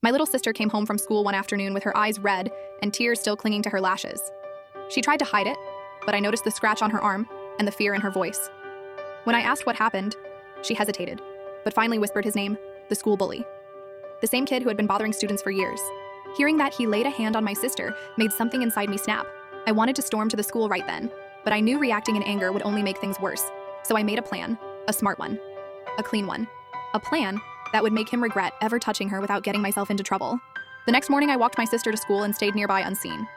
My little sister came home from school one afternoon with her eyes red and tears still clinging to her lashes. She tried to hide it, but I noticed the scratch on her arm and the fear in her voice. When I asked what happened, she hesitated, but finally whispered his name, the school bully. The same kid who had been bothering students for years. Hearing that he laid a hand on my sister made something inside me snap. I wanted to storm to the school right then, but I knew reacting in anger would only make things worse. So I made a plan, a smart one, a clean one, a plan that would make him regret ever touching her without getting myself into trouble. The next morning, I walked my sister to school and stayed nearby unseen.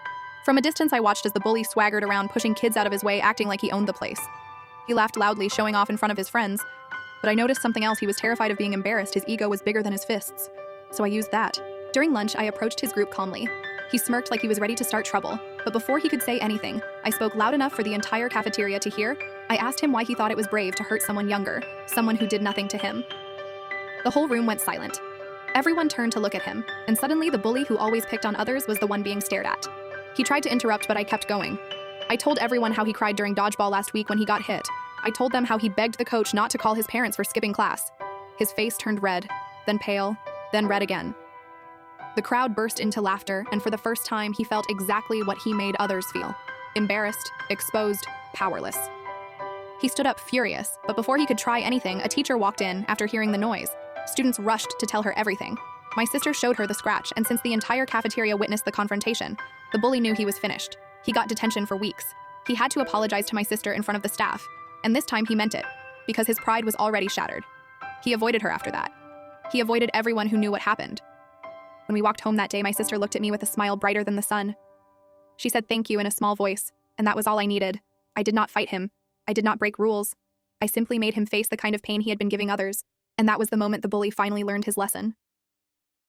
From a distance, I watched as the bully swaggered around, pushing kids out of his way, acting like he owned the place. He laughed loudly, showing off in front of his friends, but I noticed something else. He was terrified of being embarrassed. His ego was bigger than his fists, so I used that. During lunch, I approached his group calmly. He smirked like he was ready to start trouble, but before he could say anything, I spoke loud enough for the entire cafeteria to hear. I asked him why he thought it was brave to hurt someone younger, someone who did nothing to him. The whole room went silent. Everyone turned to look at him, and suddenly the bully who always picked on others was the one being stared at. He tried to interrupt, but I kept going. I told everyone how he cried during dodgeball last week when he got hit. I told them how he begged the coach not to call his parents for skipping class. His face turned red, then pale, then red again. The crowd burst into laughter, and for the first time, he felt exactly what he made others feel. Embarrassed, exposed, powerless. He stood up furious, but before he could try anything, a teacher walked in after hearing the noise. Students rushed to tell her everything. My sister showed her the scratch, and since the entire cafeteria witnessed the confrontation, the bully knew he was finished. He got detention for weeks. He had to apologize to my sister in front of the staff, and this time he meant it, because his pride was already shattered. He avoided her after that. He avoided everyone who knew what happened. When we walked home that day, my sister looked at me with a smile brighter than the sun. She said thank you in a small voice, and that was all I needed. I did not fight him. I did not break rules. I simply made him face the kind of pain he had been giving others, and that was the moment the bully finally learned his lesson.